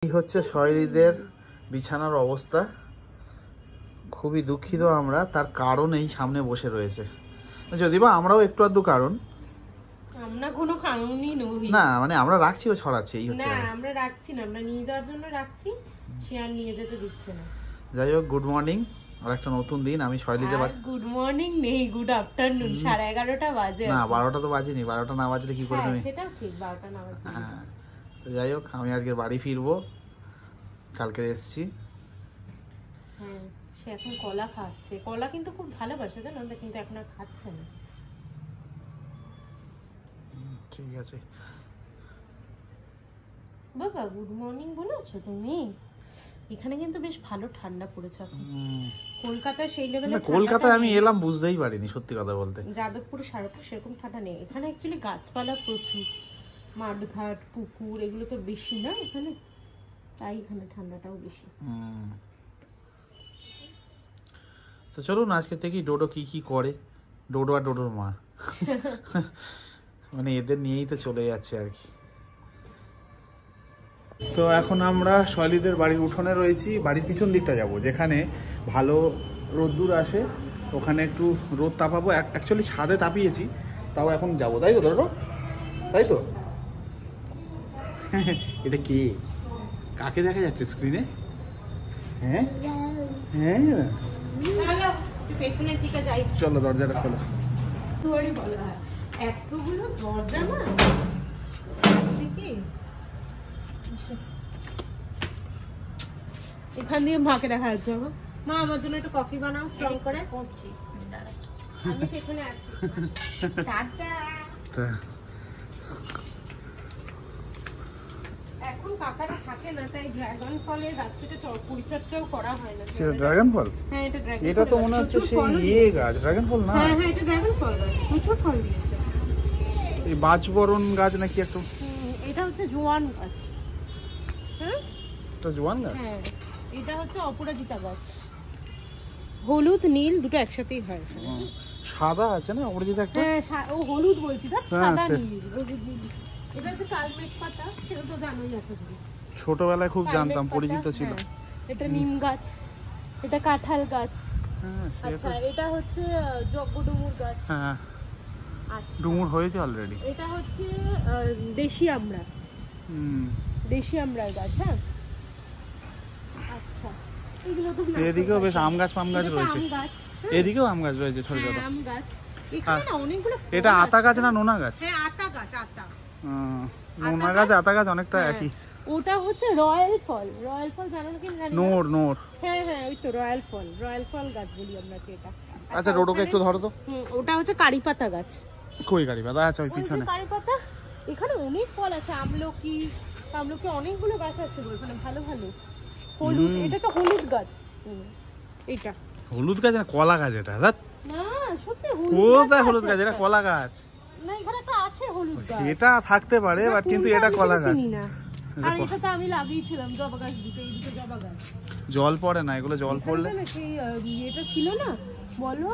এই হচ্ছে শৈলীদের বিছানার অবস্থা। খুবই দুঃখিত আমরা, তার কারণ এই সামনে বসে রয়েছে। যদিও আমরাও একটু আধটু কারণ, আমরা কোনো কারণই নই না, মানে আমরা রাখছি ও ছড়াচ্ছি, এই হচ্ছে। না, আমরা রাখছি না, আমরা নিয়ে যাওয়ার জন্য রাখছি, সে আর নিয়ে যেতে দিচ্ছে না। যাই হোক, গুড মর্নিং, আর একটা নতুন দিন। আমি শৈলীতে গুড মর্নিং নেই, গুড আফটারনুন। 11:30 বাজে। না, 12টা তো বাজেনি। 12টা না বাজলে কি করে তুমি? সেটাও ঠিক, 12টা না বাজে। হ্যাঁ, তো যাই হোক, আমি আজকে বাড়ি ফিরবো, কালকে এসেছি। হ্যাঁ, সে এখন কলা খাচ্ছে। কলা কিন্তু খুব ভালোবাসে, জানো, কিন্তু এখন আর খাচ্ছে না। ঠিক আছে বাবা, গুড মর্নিং বলেছো তুমি? এখানে কিন্তু বেশ ভালো ঠান্ডা পড়েছে এখন। কলকাতায় সেই লেভেলে না, কলকাতায় আমি এলাম বুঝতেই পারিনি, সত্যি কথা বলতে। যাদবপুরে সেরকম ঠান্ডা নেই। এখানে অ্যাকচুয়ালি গাছপালা প্রচুর, মাঠঘাট, পুকুর, এগুলো তো বেশি না এখানে, তাই এখানে ঠান্ডাটাও বেশি। তো চলুন আজকে থেকে ডোডো কি কি করে, ডোডো আর ডোডোর মা, মানে এদের নিয়েই তো চলে যাচ্ছে আর কি। তো এখন আমরা শৈলীদের বাড়ির উঠোনে রয়েছি। বাড়ির পিছন দিকটা যাব, যেখানে ভালো রোদ্দুর আসে, ওখানে একটু রোদ তাপাবো। অ্যাকচুয়ালি ছাদে তাপিয়েছি, তাও এখন যাবো, তাই তো ডোডো? তাই তো? এটা কে, কাকে দেখা যাচ্ছে স্ক্রিনে? হ্যাঁ হ্যাঁ, পেছনের দিকে যাই, চলো দরজাটা খোলো। এতগুলো দরজা না, এখান দিয়ে মাকে দেখা যাচ্ছে। মা, আমার জন্য একটু কফি বানাও স্ট্রং করে। করছি, আমি পেছনে আছি। টাটা। এখন কাকারা থাকে না, তাই ড্রাগন ফলের গাছটাকে পরিচর্যাও করা হয় না। ড্রাগন ফল? হ্যাঁ, এটা ড্রাগন। এটা তো মনে হচ্ছে সেই গাছ, ড্রাগন ফল না? হ্যাঁ হ্যাঁ, এটা ড্রাগন ফল গাছ, প্রচুর ফল দিয়েছে। এই বাজবরণ গাছ নাকি একটা? এটা হচ্ছে জোয়ান গাছ। হ্যাঁ, এটা জোয়ান গাছ? হ্যাঁ, এটা হচ্ছে অপরাজিতা গাছ। হলুদ নীল দুটো একসাথেই হয়। সাদা আছে না অপরাজিতা একটা? হ্যাঁ, ও হলুদ বলছি না, সাদা নীল, হলুদ নীল। এটা হচ্ছে কালমেঘ পাতা, সেটা তো জানোই আছে। ছোটবেলায় খুব জানতাম, পরিচিত ছিল। এটা নিম গাছ, এটা কাঁঠাল গাছ। আচ্ছা, এটা হচ্ছে যজ্ঞডুমুর গাছ। হ্যাঁ, আচ্ছা, ডুমুর হয়েছে অলরেডি। এটা হচ্ছে দেশি আমড়া, দেশি আমড়ার গাছ। হ্যাঁ, আচ্ছা, এগুলো তো এদিকেও বেশ আম গাছ ফাম গাছ রয়েছে। এদিকেও আম গাছ রয়েছে ছোট ছোট। আম গাছ এখানে না অনেকগুলো। এটা আতা গাছ না নোনা গাছ? হ্যাঁ, আতা গাছ, আতা। নোনা গাছ আতা গাছ অনেকটা একই। ওটা হচ্ছে রয়্যাল ফল। রয়্যাল ফল জানো কি জানি না। নোর নোর। হ্যাঁ হ্যাঁ, ওই তো রয়্যাল ফল, রয়্যাল ফল গাছ বলি আমরা এটা। আচ্ছা, ডোডোকে একটু ধরো তো। ওটা হচ্ছে কারি পাতা গাছ। কই কারি পাতা? আচ্ছা, ওই পিছনে কারি পাতা। এখানে অনেক ফল আছে, আমলকি, আমলকি অনেকগুলো গাছ আছে ওখানে, ভালো ভালো। হলুদ, এটা তো হলুদ গাছ। এটা হলুদ গাছ না, কলা গাছ এটা? না, সত্যি হলুদ। কোথায় হলুদ গাছ? এটা কলা গাছ। না, এখানে তো আছে হলুদ গাছ। এটা থাকতে পারে, বাট কিন্তু এটা কলা গাছ। আর এটা তো আমি লাগিয়েছিলাম জবা গাছ দিতে, এইদিকে জবা গাছ। জল পড়ে না, এগুলো জল পড়লে সেই এটা ছিল না, বলো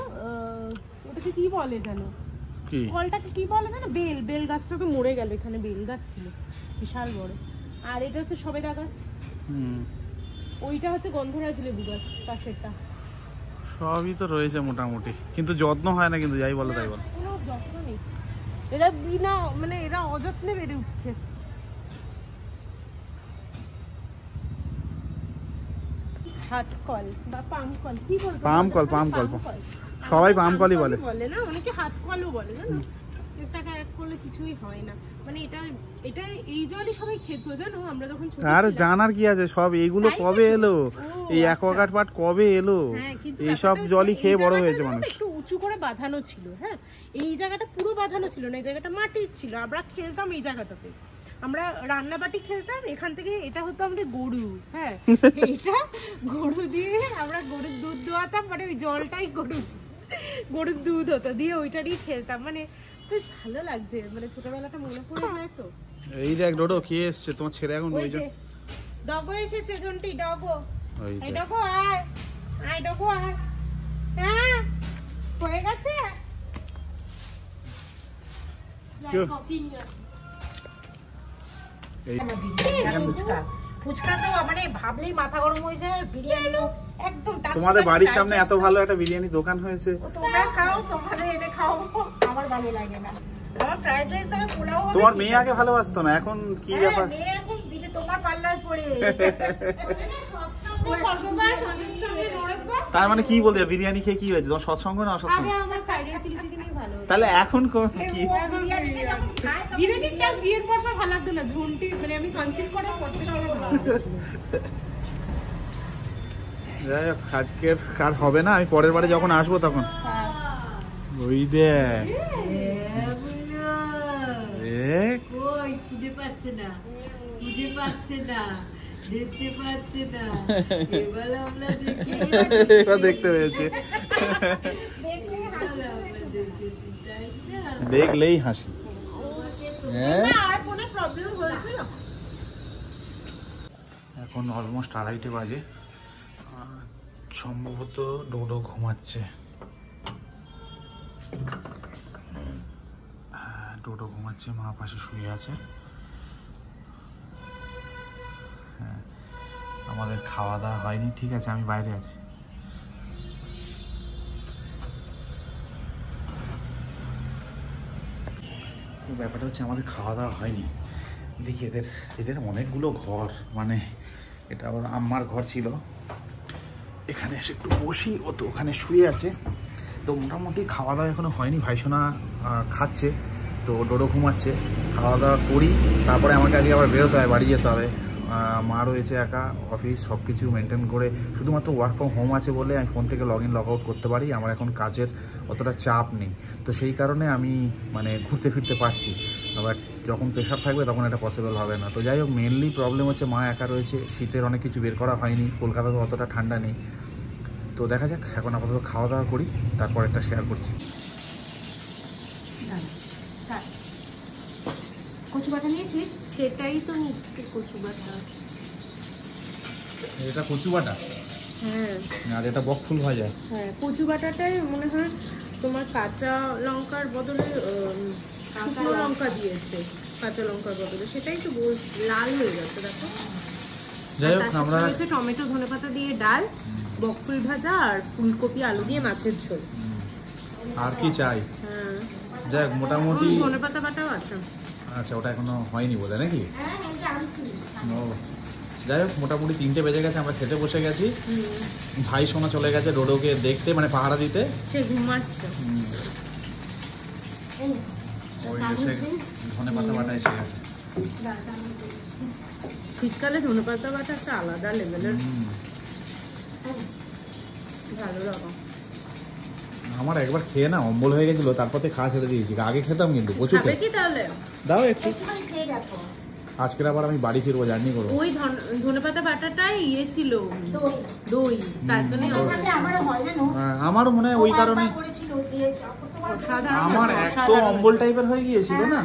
ওটাকে কি বলে জানো? কি ফলটাকে কি বলে জানো? বেল। বেল গাছটা তো মরে গেল, এখানে বেল গাছ ছিল বিশাল বড়। আর এটা হচ্ছে সবেদা গাছ। ওইটা হচ্ছে গন্ধরাজ লেবু গাছ, পাশেরটা। সবই তো রয়েছে মোটামুটি, কিন্তু যত্ন হয় না, কিন্তু যাই বলো তাই বলো, কোনো যত্ন নেই। এরা বিনা, মানে এরা অযত্নে বেড়ে উঠছে। হাত কল বা পাম কল, কি বলবো? পাম কল, পাম কল, সবাই পাম কলই বলে না, অনেকে হাত কলও বলে, জানো? টাকা এক করলে কিছুই হয় না, মানে এটা এটা এই জলই সবাই খেত, জানো, আমরা যখন ছোট ছিলাম। আর জানার কি আছে, সব এইগুলো কবে এলো? এই অ্যাকোয়াগার্ড পাট কবে এলো? এই সব জলই খেয়ে বড় হয়েছে মানুষ। একটু উঁচু করে বাঁধানো ছিল। হ্যাঁ, এই জায়গাটা পুরো বাঁধানো ছিল না, এই জায়গাটা মাটির ছিল। আমরা খেলতাম এই জায়গাটাতে, আমরা রান্নাবাটি খেলতাম এখান থেকে। এটা হতো আমাদের গরু। হ্যাঁ, এটা গরু দিয়ে আমরা গরুর দুধ দোয়াতাম, মানে ওই জলটাই গরুর দুধ হতো, দিয়ে ওইটারই খেলতাম। মানে বেশ ভালো লাগছে, মানে ছোটবেলাটা মনে পড়ে যায় তো। এই দেখ ডোডো কে এসেছে, তোমার ছেলে এখন ওই যে ডগো এসেছে, জন্টি ডগো। এই ডগো আয়, আয় ডগো আয়। হ্যাঁ, হয়ে গেছে। কফি নিয়ে আসি। ফুচকা তো মানে ভাবলেই মাথা গরম হয়ে যায়। বিরিয়ানি একদম তোমাদের বাড়ির সামনে এত ভালো একটা বিরিয়ানি দোকান হয়েছে, তোমরা খাও, তোমাদের এনে খাও, আমার ভালো লাগে না। আমার ফ্রাইড রাইস আর পোলাও হবে। তোমার মেয়ে আগে ভালোবাসতো না, এখন কি ব্যাপার? মেয়ে এখন দিলে তোমার পাল্লায় পড়ে। তার মানে কি বলতে বিরিয়ানি খেয়ে কি হয়েছে? তোমার সৎসঙ্গ না অসৎসঙ্গ? আমার ফ্রাইড রাইস চিলি চিকেনই ভালো। তাহলে এখন কি বিরিয়ানিটা বিয়ের পর ভালো লাগতো না, ঝুনটি মানে আমি কনসিভ করার পর থেকে আমার ভালো লাগতো। যাই হোক, আজকের কার হবে না, আমি পরের বারে যখন আসবো তখন। ওই দেখ খুঁজে পাচ্ছে না, খুঁজে পাচ্ছে না, দেখতে পাচ্ছে না, এবার দেখতে পেয়েছে, দেখলেই হাসি। এখন অলমোস্ট 2:30 বাজে, সম্ভবত ডোডো ঘুমাচ্ছে। ডোডো ঘুমাচ্ছে, মা পাশে শুয়ে আছে। হ্যাঁ, আমাদের খাওয়া দাওয়া হয়নি, ঠিক আছে আমি বাইরে আছি। ব্যাপারটা হচ্ছে আমাদের খাওয়া দাওয়া হয়নি। দেখি এদের অনেকগুলো ঘর, মানে এটা আবার আমার ঘর ছিল, এখানে এসে একটু বসি, ও তো ওখানে শুয়ে আছে। তো মোটামুটি খাওয়া দাওয়া এখনো হয়নি, ভাইসোনা খাচ্ছে, তো ডোডো ঘুমাচ্ছে। খাওয়া দাওয়া করি, তারপরে আমাকে আজকে আবার বেরোতে হয়, বাড়ি যেতে হবে। মা রয়েছে একা, অফিস সব কিছু মেনটেন করে, শুধুমাত্র ওয়ার্ক ফ্রম হোম আছে বলে আমি ফোন থেকে লগ ইন লগ আউট করতে পারি, আমার এখন কাজের অতটা চাপ নেই। তো সেই কারণে আমি মানে ঘুরতে ফিরতে পারছি। আবার যখন প্রেশার থাকবে তখন এটা পসিবল হবে না। তো যাই হোক, মেনলি প্রবলেম হচ্ছে মা একা রয়েছে, শীতের অনেক কিছু বের করা হয়নি, কলকাতা তো অতটা ঠান্ডা নেই। তো দেখা যাক, এখন আপাতত খাওয়া দাওয়া করি, তারপর একটা শেয়ার করছি। কচু বাটা নিয়েছিস? সেটাই তো নিচ্ছে, কচু বাটা। এটা কচু বাটা? হ্যাঁ। আর এটা বকফুল ভাজা? হ্যাঁ, কচু বাটাটাই মনে হয় তোমার কাঁচা লঙ্কার বদলে শুকনো লঙ্কা দিয়েছে, কাঁচা লঙ্কার বদলে, সেটাই তো লাল হয়ে যাচ্ছে দেখো। যাই হোক, আমরা টমেটো ধনেপাতা দিয়ে ডাল, বকফুল ভাজা আর ফুলকপি আলু দিয়ে মাছের ঝোল। আর কি চাই? হ্যাঁ, যাই হোক, মোটামুটি ধনেপাতা বাটাও আছে। আচ্ছা, ওটা এখনো হয়নি বোধহয় নাকি? ও, যাই হোক, মোটামুটি 3টে বেজে গেছে, আমরা খেতে বসে গেছি। ভাই সোনা চলে গেছে ডোডোকে দেখতে, মানে পাহারা দিতে। সে ঘুমাচ্ছে। ওই এসে ধনেপাতা বাটা এসে গেছে। শীতকালে ধনেপাতা বাটা একটা আলাদা লেভেলের ভালো লাগে। আমার একবার খেয়ে না অম্বল হয়ে গেছিল, তারপর থেকে খাওয়া ছেড়ে দিয়েছি। আগে খেতাম কিন্তু প্রচুর। দাও একটু। আজকের আবার আমি বাড়ি ফিরবো, জার্নি করবো। ওই ধনেপাতা বাটাটাই ইয়ে ছিল, দই, তার জন্য আমারও মনে হয় ওই কারণে আমার এত অম্বল টাইপের হয়ে গিয়েছিল না,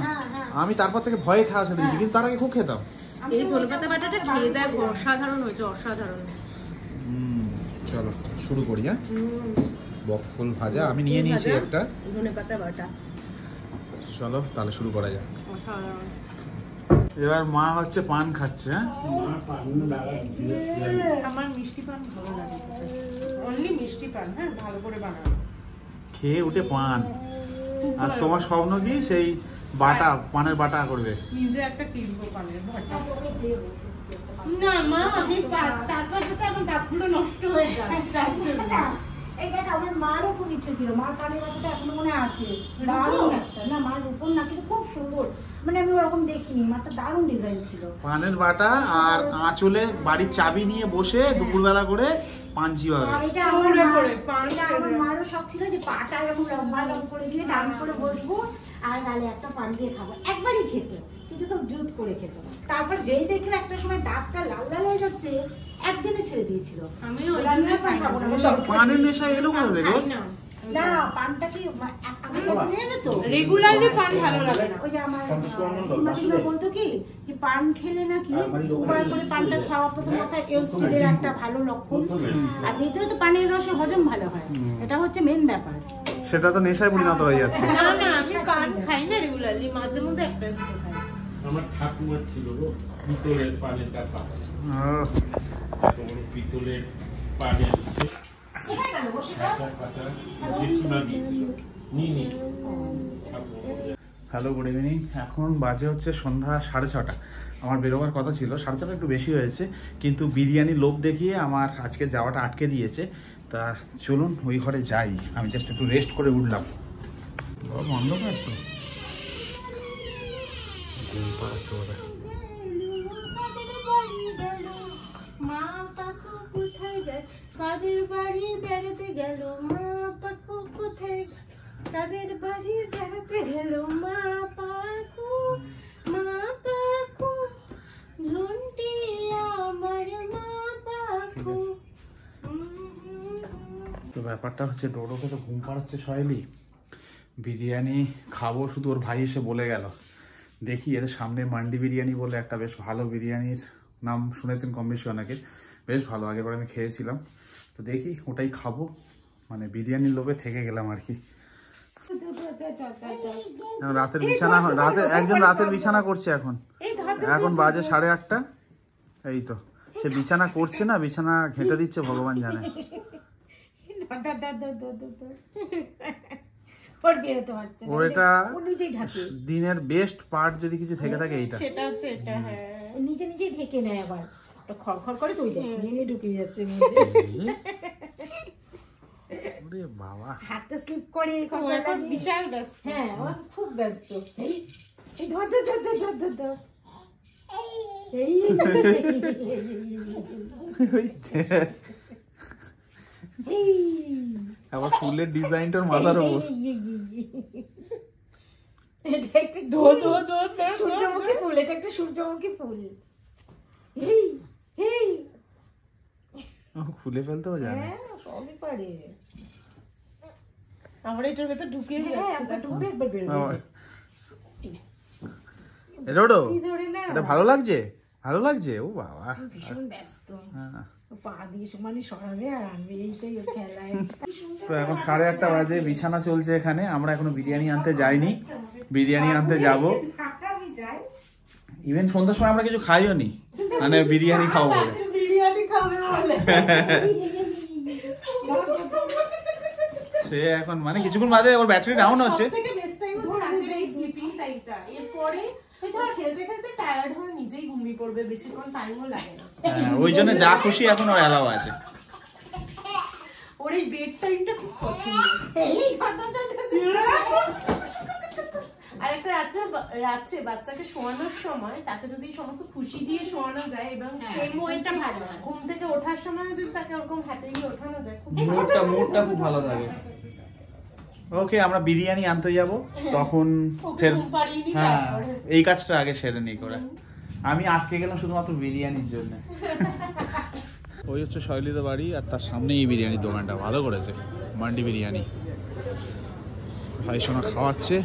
আমি তারপর থেকে ভয়ে খাওয়া ছেড়ে দিয়েছি, কিন্তু তার আগে খুব খেতাম। এই ধনেপাতা বাটাটা খেয়ে দেখ, অসাধারণ হয়েছে, অসাধারণ। চলো শুরু করি। হ্যাঁ, বকফুল ভাজা আমি নিয়ে নিয়েছি একটা, ধনেপাতা বাটা। চলো তাহলে শুরু করা যাক। এবার মা হচ্ছে পান খাচ্ছে। আমার মিষ্টি পান ভালো লাগে, অনলি মিষ্টি পান। হ্যাঁ, ভালো করে বানানো, খেয়ে উঠে পান। আর তোমার স্বপ্ন কি? সেই বাটা, পানের বাটা করবে। নিজে একটা কিনবো পানের বাটা। না মা, আমি তারপর সাথে আমার দাঁতগুলো নষ্ট হয়ে যায়, তার জন্য। এইটা আমার মারও খুব ইচ্ছে ছিল, মার পানের বাটাটা এখনো মনে আছে, দারুণ একটা। না, মার রূপন না, কিন্তু খুব সুন্দর, মানে আমি ওরকম দেখিনি, মারটা দারুণ ডিজাইন ছিল। পানের বাটা আর আঁচলে বাড়ির চাবি নিয়ে বসে দুপুরবেলা করে পান চিবাবে। এটা আমার মারও শখ ছিল যে পাটা এরকম লম্বা লম্বা করে দিয়ে টান করে বসবো আর গালে একটা পান দিয়ে খাবো। একবারই খেতে, কিন্তু খুব জুত করে খেতে। তারপর যেই দেখলো একটা সময় দাঁতটা লাল লাল হয়ে যাচ্ছে, একদিনে ছেড়ে দিয়েছিল। আমিও পান খাবো না, পানের নেশা এলো কোথা থেকে? না, পানটা কি রেগুলারলি পান ভালো লাগে না। ওই যে আমার বলতো কি যে পান খেলে নাকি দুবার করে পানটা খাওয়া প্রথম কথা এস্টিডের একটা ভালো লক্ষণ, আর দ্বিতীয়ত পানের রসে হজম ভালো হয়, এটা হচ্ছে মেন ব্যাপার। সেটা তো নেশায় পরিণত হয়ে যাচ্ছে। না না, আমি পান খাই না রেগুলারলি, মাঝে মধ্যে একটা খাই। আমার ঠাকুমার ছিল গো, ভিতরের পানের কাপড়। পিতলের পাড়ের কোথায় গেল বসে হ্যালো, গুড ইভিনিং। এখন বাজে হচ্ছে সন্ধ্যা 6:30। আমার বেরোবার কথা ছিল, 6:30 একটু বেশি হয়েছে, কিন্তু বিরিয়ানি লোভ দেখিয়ে আমার আজকে যাওয়াটা আটকে দিয়েছে। তা চলুন ওই ঘরে যাই, আমি জাস্ট একটু রেস্ট করে উঠলাম। অন্ধকার তো, ঘুম পাড়াচ্ছে ওরা। মা পাখু কোথায় গেল, কাদের বাড়ি বেড়াতে গেল, মা পাখু কোথায়, কাদের বাড়ি বেড়াতে গেল, মা পাখু, মা পাখু, ঝুন্টি আমার মা পাখু। তো ব্যাপারটা হচ্ছে, ডোডোকে তো ঘুম পাড়াচ্ছে সহেলি, বিরিয়ানি খাবো শুধু ওর ভাই এসে বলে গেল। দেখি এদের সামনে মান্ডি বিরিয়ানি বলে একটা বেশ ভালো বিরিয়ানির নাম শুনেছেন কম বেশি অনেকে, বেশ ভালো, আগেরবার আমি খেয়েছিলাম। তো দেখি ওটাই খাবো, মানে বিরিয়ানির লোভে থেকে গেলাম আর কি। রাতের বিছানা, একজন রাতের বিছানা করছে এখন, এখন বাজে 8:30। এই তো সে বিছানা করছে না, বিছানা ঘেঁটে দিচ্ছে ভগবান জানে। ওর এটা দিনের বেস্ট পার্ট যদি কিছু থেকে থাকে এইটা, সেটা হচ্ছে এটা। হ্যাঁ, নিজে নিজেই ঢেকে নেয়, আবার খড়খড় করে তুই দেখ নিয়ে ঢুকে যাচ্ছে বাবা। হাতে স্লিপ করে এখন বিশাল ব্যস্ত। হ্যাঁ, ও খুব ব্যস্ত। এই ধর ধর ধর ধর ধর ধর ধর এই আবার ফুলের ডিজাইনটার মাথার উপর। এটা একটা সূর্যমুখী ফুল, এটা একটা সূর্যমুখী ফুল। এই এই খুলে ফেলতেও জানে, সবই পারে। আমরা এটার ভেতর ঢুকে ঢুকে একবার বেরোবে। এটা ভালো লাগছে, ভালো লাগছে। ও বাবা, ভীষণ ব্যস্ত, পা দিয়ে সমানে সরাবে আর আনবে, এইটাই ওর খেলায়। তো এখন 8:30 বাজে, বিছানা চলছে এখানে। আমরা এখনো বিরিয়ানি আনতে যাইনি, বিরিয়ানি আনতে যাব। ইভেন সন্ধ্যার সময় আমরা কিছু খাইও নি, মানে বিরিয়ানি খাবো বলে। বিরিয়ানি খাবে বলে সে এখন মানে কিছুক্ষণ বাদে ওর ব্যাটারি ডাউন হচ্ছে। সবথেকে বেস্ট টাইম হচ্ছে রাতের এই স্লিপিং টাইমটা। এরপরে খেলতে খেলতে টায়ার্ড হয়ে নিজেই ঘুমিয়ে পড়বে, বেশিক্ষণ টাইমও লাগে না। ওই জন্য যা খুশি এখন ওর এলাও আছে। ওর এই বেড টাইমটা খুব পছন্দ। আর একটা রাত্রে বাচ্চাকে শোয়ানোর সময় তাকে যদি সমস্ত খুশি দিয়ে শোয়ানো যায়, এবং সেম ওয়েটা ভালো, ঘুম থেকে ওঠার সময় যদি তাকে ওরকম হাতে নিয়ে ওঠানো যায়, মুডটা খুব ভালো থাকে। ওকে, আমরা বিরিয়ানি আনতে যাব, তখন ফের হ্যাঁ এই কাজটা আগে সেরে নিই করে। আমি আটকে গেলাম শুধুমাত্র বিরিয়ানির জন্য। ওই হচ্ছে শৈলীদের বাড়ি, আর তার সামনে এই বিরিয়ানির দোকানটা ভালো করেছে, মান্ডি বিরিয়ানি। ভাই সোনা খাওয়াচ্ছে,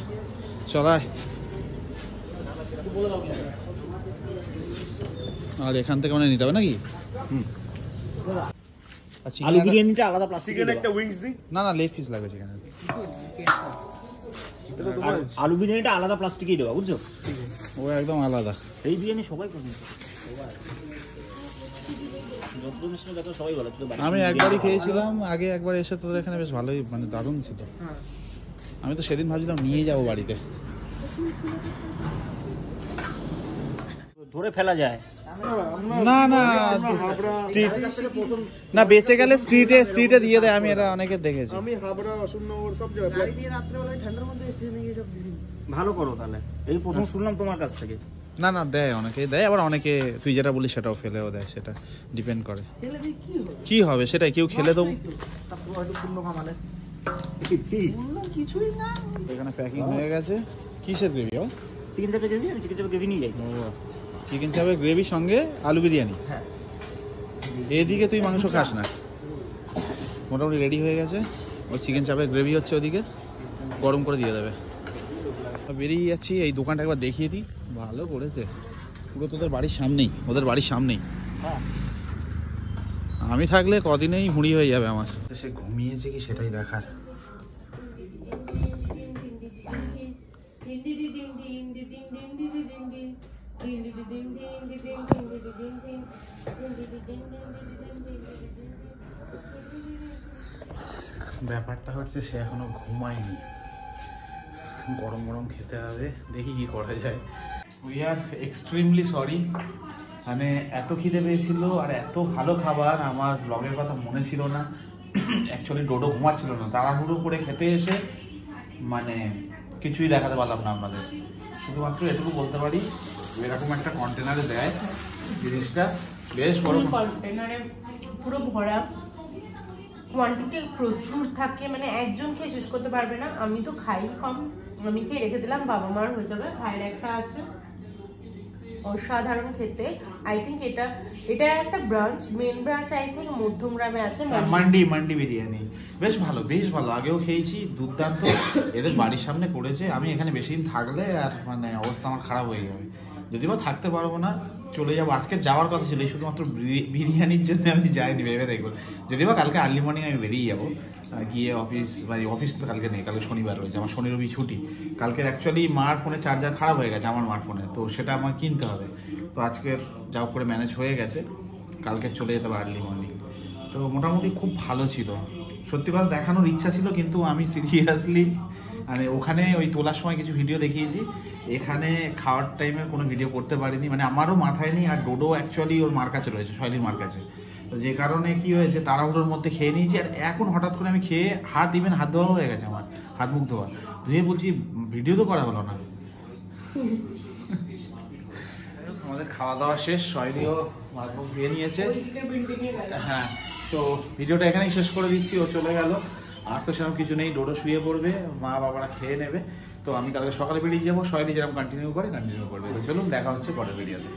চলায়। আর এখান থেকে মানে নিতে হবে নাকি? আলু বিরিয়ানিটা আলাদা প্লাস্টিকের, একটা উইংস দিই। না না, লেগ পিস লাগবে চিকেন। আলু বিরিয়ানিটা আলাদা প্লাস্টিকেই দেওয়া, বুঝছো? ও একদম আলাদা। এই বিরিয়ানি সবাই পছন্দ, সবাই বলে। আমি একবারই খেয়েছিলাম আগে, একবার এসে তোদের এখানে বেশ ভালোই, মানে দারুণ ছিল। আমি তো সেদিন ভাবছিলাম নিয়ে যাবো বাড়িতে। ধরে ফেলা যায় না না না, বেঁচে গেলে স্ট্রিটে দিয়ে দেয়, আমি এটা অনেকে দেখেছি। আমি হাবড়া অশোকনগর সব জায়গায় দিয়ে রাত্রেবেলায় ঠান্ডার মধ্যে স্টেশনে গিয়ে সব দিন। ভালো করো তাহলে, এই প্রথম শুনলাম তোমার কাছ থেকে। না না, দেয়, অনেকেই দেয়, আবার অনেকে তুই যেটা বলিস সেটাও ফেলেও দেয়, সেটা ডিপেন্ড করে কি হবে সেটাই। কেউ খেলে দেবো, কিছুই না। এখানে প্যাকিং হয়ে গেছে। কিসের গ্রেভি? চিকেন চাপের গ্রেভি, আমি চিকেন চাপের গ্রেভি নিয়ে যাই। চিকেন চাপের গ্রেভির সঙ্গে আলু বিরিয়ানি। হ্যাঁ, এদিকে তুই মাংস খাস না। মোটামুটি রেডি হয়ে গেছে, ওই চিকেন চাপের গ্রেভি হচ্ছে, ওদিকে গরম করে দিয়ে দেবে। বেরিয়ে যাচ্ছি, এই দোকানটা একবার দেখিয়ে দিই, ভালো করেছে পুরো তোদের বাড়ির সামনেই, ওদের বাড়ির সামনেই। আমি থাকলে কদিনেই হুঁড়ি হয়ে যাবে আমার। সে ঘুমিয়েছে কি সেটাই দেখার। ব্যাপারটা হচ্ছে সে এখনো ঘুমায়নি, গরম গরম খেতে হবে, দেখি কি করা যায়। উই আর এক্সট্রিমলি সরি, মানে এত খিদে পেয়েছিল আর এত ভালো খাবার, আমার ব্লগের কথা মনে ছিল না। অ্যাকচুয়ালি ডোডো ঘুমাচ্ছিল না, তাড়াহুড়ো করে খেতে এসে মানে কিছুই দেখাতে পারলাম না আপনাদের। শুধুমাত্র এটুকু বলতে পারি, এরকম একটা কন্টেনারে দেয় জিনিসটা, বেশ বড় কন্টেনারে পুরো ভরা, কোয়ান্টিটি প্রচুর থাকে, মানে একজন খেয়ে শেষ করতে পারবে না। আমি তো খাই কম, আমি খেয়ে রেখে দিলাম, বাবা মার হয়ে যাবে, ভাইয়ের একটা আছে। অসাধারণ খেতে। আই থিঙ্ক এটা একটা branch, main branch I think মধ্যমগ্রামে আছে, মান্ডি বিরিয়ানি। বেশ ভালো, বেশ ভালো, আগেও খেয়েছি, দুর্দান্ত। এদের বাড়ির সামনে করেছে। আমি এখানে বেশি দিন থাকলে আর মানে অবস্থা আমার খারাপ হয়ে যাবে, যদি বা থাকতে পারবো না, চলে যাবো। আজকে যাওয়ার কথা ছিল, শুধুমাত্র বিরিয়ানির জন্য আমি যাইনি, ভেবে দেখবো। যদি বা কালকে আর্লি মর্নিং আমি বেরিয়ে যাবো, গিয়ে অফিস তো কালকে নেই, কালকে শনিবার রয়েছে, আমার শনি রবি ছুটি। কালকে অ্যাকচুয়ালি মার ফোনে চার্জার খারাপ হয়ে গেছে, আমার মার ফোনে, তো সেটা আমার কিনতে হবে। তো আজকের যা করে ম্যানেজ হয়ে গেছে, কালকে চলে যেতে হবে আর্লি মর্নিং। তো মোটামুটি খুব ভালো ছিল, সত্যি কথা দেখানোর ইচ্ছা ছিল, কিন্তু আমি সিরিয়াসলি মানে ওখানে ওই তোলার সময় কিছু ভিডিও দেখিয়েছি, এখানে খাওয়ার টাইমের কোনো ভিডিও করতে পারিনি, মানে আমারও মাথায় নেই। আর ডোডো অ্যাকচুয়ালি ওর মার কাছে রয়েছে, শৈলীর মার কাছে, তো যে কারণে কি হয়েছে, তাড়াহুড়োর মধ্যে খেয়ে নিয়েছি। আর এখন হঠাৎ করে আমি খেয়ে হাত ধোয়া হয়ে গেছে, আমার হাত মুখ ধোয়া ধুয়ে বলছি ভিডিও তো করা হলো না। আমাদের খাওয়া দাওয়া শেষ, শৈলীও মাছ মুখ ধুয়ে নিয়েছে। হ্যাঁ, তো ভিডিওটা এখানেই শেষ করে দিচ্ছি, ও চলে গেল। আর তো সেরকম কিছু নেই, ডোডো শুয়ে পড়বে, মা বাবারা খেয়ে নেবে। তো আমি কালকে সকালে বেরিয়ে যাবো, শৈলী যেরকম কন্টিনিউ করবে। তো চলুন, দেখা হচ্ছে পরের ভিডিওতে।